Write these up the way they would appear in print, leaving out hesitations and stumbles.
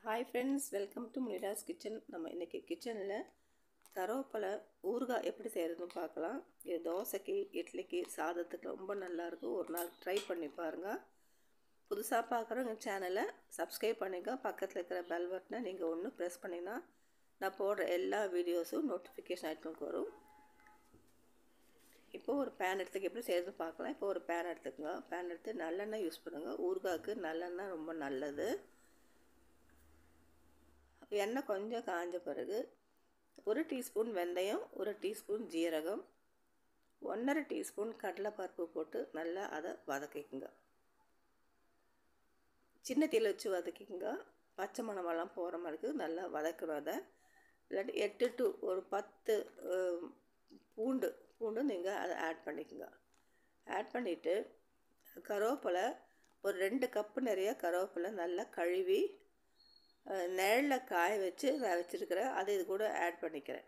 Hi friends, welcome to Munira's Kitchen. நம்ம இன்னைக்கு கிச்சனில் கருவேப்பிலை ஊறுகாய் எப்படி செய்கிறதுன்னு பார்க்கலாம். இது தோசைக்கு, இட்லிக்கு, சாதத்துக்கு ரொம்ப நல்லாயிருக்கும். ஒரு நாள் ட்ரை பண்ணி பாருங்கள். புதுசாக பார்க்குறவங்க சேனலை சப்ஸ்கிரைப் பண்ணிங்க. பக்கத்தில் இருக்கிற பெல் பட்டனை நீங்கள் ஒன்று ப்ரெஸ் பண்ணிங்கன்னா நான் போடுற எல்லா வீடியோஸும் நோட்டிஃபிகேஷன் ஐட்டமுக்கு வரும். இப்போது ஒரு பேன் எடுத்துக்க எப்படி செய்கிறதுன்னு பார்க்கலாம். இப்போ ஒரு பேன் எடுத்துக்கோங்க. பேன் எடுத்து நல்லெண்ணெய் யூஸ் பண்ணுங்கள். ஊறுகாய்க்கு நல்லெண்ணெய் ரொம்ப நல்லது. எண்ணெய் கொஞ்சம் காஞ்ச பிறகு 1 டீஸ்பூன் வெந்தயம், 1 டீஸ்பூன் ஜீரகம், 1.5 டீஸ்பூன் கடலைப்பருப்பு போட்டு நல்லா அதை வதக்கிக்குங்க. சின்ன தீயில் வச்சு வதக்கிக்குங்க. பச்சை மணமெல்லாம் போகிற மாதிரி நல்லா வதக்கணும். அதை இல்லாட்டி 8 to 10 பூண்டு நீங்கள் அதை ஆட் பண்ணிக்கோங்க. ஆட் பண்ணிவிட்டு கருவேப்பிலை ஒரு 2 கப்பு நிறைய கருவேப்பிலை நல்லா கழுவி நிழலில் காய வச்சு நான் வச்சுருக்கிறேன். அதை இது கூட ஆட் பண்ணிக்கிறேன்.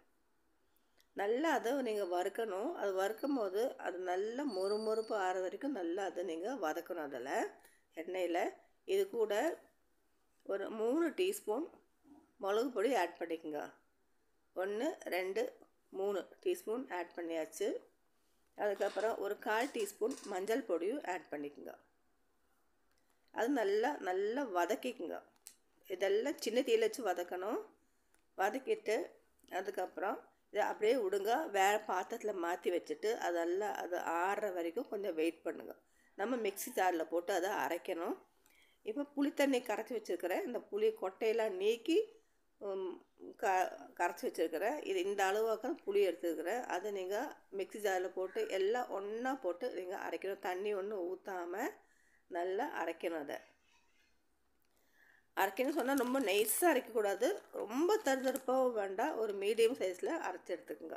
நல்லா அதை நீங்கள் வறுக்கணும். அது வறுக்கும் போது அது நல்லா மொறுமொறுப்பு ஆற வரைக்கும் நல்லா அதை நீங்கள் வதக்கணும். அதில் எண்ணெயில் இது கூட ஒரு 3 டீஸ்பூன் மிளகு பொடி ஆட் பண்ணிக்கோங்க. 1 2 3 டீஸ்பூன் ஆட் பண்ணியாச்சு. அதுக்கப்புறம் ஒரு 1/4 டீஸ்பூன் மஞ்சள் பொடியும் ஆட் பண்ணிக்கோங்க. அது நல்லா வதக்கிக்குங்க. இதெல்லாம் சின்ன தீயில் வச்சு வதக்கணும். வதக்கிட்டு அதுக்கப்புறம் இதை அப்படியே விடுங்க. வேறு பாத்திரத்தில் மாற்றி வச்சுட்டு அதெல்லாம் அது ஆறுற வரைக்கும் கொஞ்சம் வெயிட் பண்ணுங்க. நம்ம மிக்ஸி ஜாரில் போட்டு அதை அரைக்கணும். இப்போ புளி தண்ணி கரைச்சி வச்சுருக்கிறேன். இந்த புளி கொட்டையெல்லாம் நீக்கி கரைச்சி வச்சுருக்கிறேன். இது இந்த அளவுக்கு புளி எடுத்துருக்கிறேன். அதை நீங்கள் மிக்ஸி ஜாரில் போட்டு எல்லாம் ஒன்றா போட்டு நீங்கள் அரைக்கணும். தண்ணி ஒன்றும் ஊற்றாமல் நல்லா அரைக்கணும். அதை அரைக்கணும்னு சொன்னால் ரொம்ப நைஸாக அரைக்கக்கூடாது, ரொம்ப தருதருப்பாகவும் வேண்டாம். ஒரு மீடியம் சைஸில் அரைச்சி எடுத்துக்கோங்க.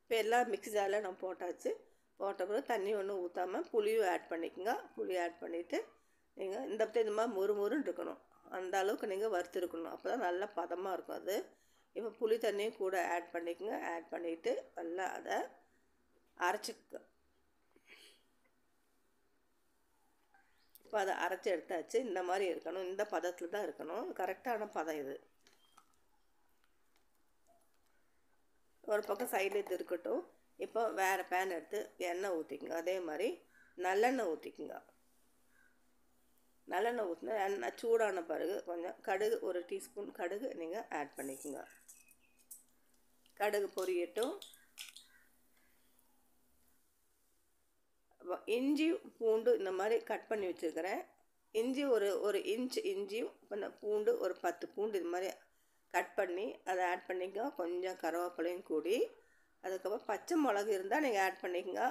இப்போ எல்லாம் மிக்ஸி ஜாரில் நம்ம போட்டாச்சு. போட்ட பிறகு தண்ணி ஒன்றும் ஊற்றாமல் புளியும் ஆட் பண்ணிக்கோங்க. புளி ஆட் பண்ணிவிட்டு நீங்கள் இந்த மாதிரி முறுமுறுன்னு இருக்கணும். அந்த அளவுக்கு நீங்கள் வறுத்துருக்கணும். அப்போ தான் நல்லா பதமாக இருக்கும். அது இப்போ புளி தண்ணியும் கூட ஆட் பண்ணிக்கோங்க. ஆட் பண்ணிவிட்டு நல்லா அதை அரைச்சிக்க. இப்போ அதை அரைச்சி எடுத்தாச்சு. இந்த மாதிரி இருக்கணும். இந்த பதத்தில் தான் இருக்கணும். கரெக்டான பதம் இது. ஒரு பக்கம் சைடில் இது இருக்கட்டும். இப்போ வேறு பேன் எடுத்து எண்ணெய் ஊற்றிக்குங்க. அதே மாதிரி நல்லெண்ணெய் ஊற்றிக்குங்க. நல்லெண்ணெய் ஊற்றினா எண்ணெய் சூடான பிறகு கொஞ்சம் கடுகு, 1 டீஸ்பூன் கடுகு நீங்கள் ஆட் பண்ணிக்கோங்க. கடுகு பொரியட்டும். இஞ்சி பூண்டு இந்த மாதிரி கட் பண்ணி வச்சுருக்கிறேன். இஞ்சி ஒரு இன்ச் இஞ்சியும் பூண்டு ஒரு 10 பூண்டு இது மாதிரி கட் பண்ணி அதை ஆட் பண்ணிக்கோ. கொஞ்சம் கருவேப்பிலையும் கூடி. அதுக்கப்புறம் பச்சை மிளகு இருந்தால் நீங்கள் ஆட் பண்ணிக்கோங்க.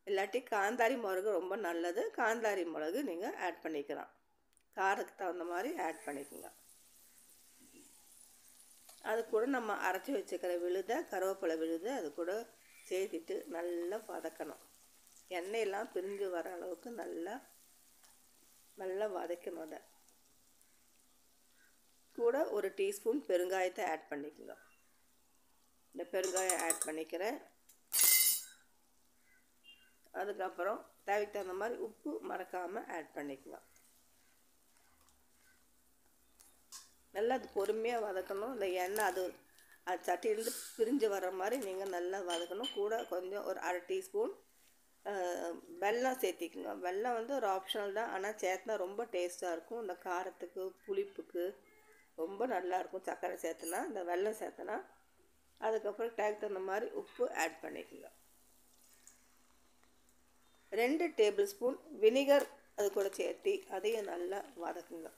இல்லாட்டி காந்தாரி மிளகு ரொம்ப நல்லது. காந்தாரி மிளகு நீங்கள் ஆட் பண்ணிக்கலாம். காரத்துக்கு தகுந்த மாதிரி ஆட் பண்ணிக்கோங்க. அது கூட நம்ம அரைச்சி வச்சுக்கிற விழுதை, கருவேப்பிலை விழுதை அது கூட சேர்த்துட்டு நல்லா வதக்கணும். எண்ணெயெல்லாம் பிரிஞ்சு வர அளவுக்கு நல்லா வதக்கணும். அதை கூட 1 டீஸ்பூன் பெருங்காயத்தை ஆட் பண்ணிக்கோங்க. இந்த பெருங்காயம் ஆட் பண்ணிக்கிறேன். அதுக்கப்புறம் தேவைக்கு தகுந்த மாதிரி உப்பு மறக்காமல் ஆட் பண்ணிக்கோங்க. நல்லா அது பொறுமையாக வதக்கணும். இந்த எண்ணெய் அது சட்டியிலேருந்து பிரிஞ்சு வர்ற மாதிரி நீங்கள் நல்லா வதக்கணும். கூட கொஞ்சம் ஒரு 1/2 டீஸ்பூன் வெல்லம் சேர்த்திக்குங்க. வெல்லம் ஒரு ஆப்ஷனல் தான், ஆனால் சேர்த்துனா ரொம்ப டேஸ்ட்டாக இருக்கும். இந்த காரத்துக்கு புளிப்புக்கு ரொம்ப நல்லாயிருக்கும். சர்க்கரை சேர்த்துனா, இந்த வெல்லம் சேர்த்துனா. அதுக்கப்புறம் டேக்கு தகுந்த மாதிரி உப்பு ஆட் பண்ணிக்கோங்க. 2 டேபிள் ஸ்பூன் வினிகர் அது கூட சேர்த்தி அதையும் நல்லா வதக்குங்க.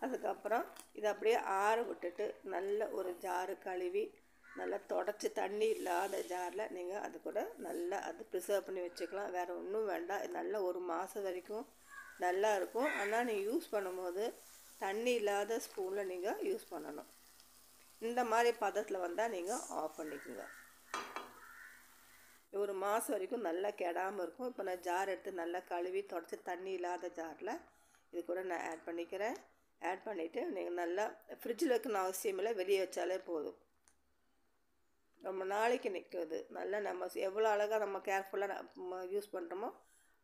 அதுக்கப்புறம் இதை அப்படியே ஆற விட்டுட்டு நல்ல ஒரு ஜாரு கழுவி நல்லா தொடச்சி தண்ணி இல்லாத ஜாரில் நீங்கள் அது கூட நல்லா அது ப்ரிசர்வ் பண்ணி வச்சுக்கலாம். வேறு ஒன்றும் வேண்டாம். இது நல்லா 1 மாதம் வரைக்கும் நல்லா இருக்கும். ஆனால் நீங்கள் யூஸ் பண்ணும்போது தண்ணி இல்லாத ஸ்பூனில் நீங்கள் யூஸ் பண்ணணும். இந்த மாதிரி பதத்தில் வந்தால் நீங்கள் ஆஃப் பண்ணிக்கோங்க. 1 மாதம் வரைக்கும் நல்லா கெடாமல் இருக்கும். இப்போ நான் ஜார் எடுத்து நல்லா கழுவி தொடச்சி தண்ணி இல்லாத ஜாரில் இது கூட நான் ஆட் பண்ணிக்கிறேன். ஆட் பண்ணிவிட்டு நீங்கள் நல்லா ஃப்ரிட்ஜில் வைக்கணும் அவசியம் இல்லை, வெளியே வச்சாலே போதும். ரொம்ப நாளைக்கு நிற்குது. நல்லா நம்ம எவ்வளோ அழகாக நம்ம கேர்ஃபுல்லாக யூஸ் பண்ணுறோமோ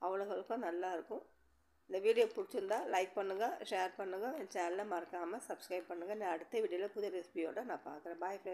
அவ்வளோகளுக்கும் நல்லாயிருக்கும். இந்த வீடியோ பிடிச்சிருந்தா லைக் பண்ணுங்கள், ஷேர் பண்ணுங்கள். என் சேனலை மறக்காமல் சப்ஸ்கிரைப் பண்ணுங்கள். நான் அடுத்த வீடியோவில் புது ரெசிபியோடு நான் பார்க்குறேன். Bye friends.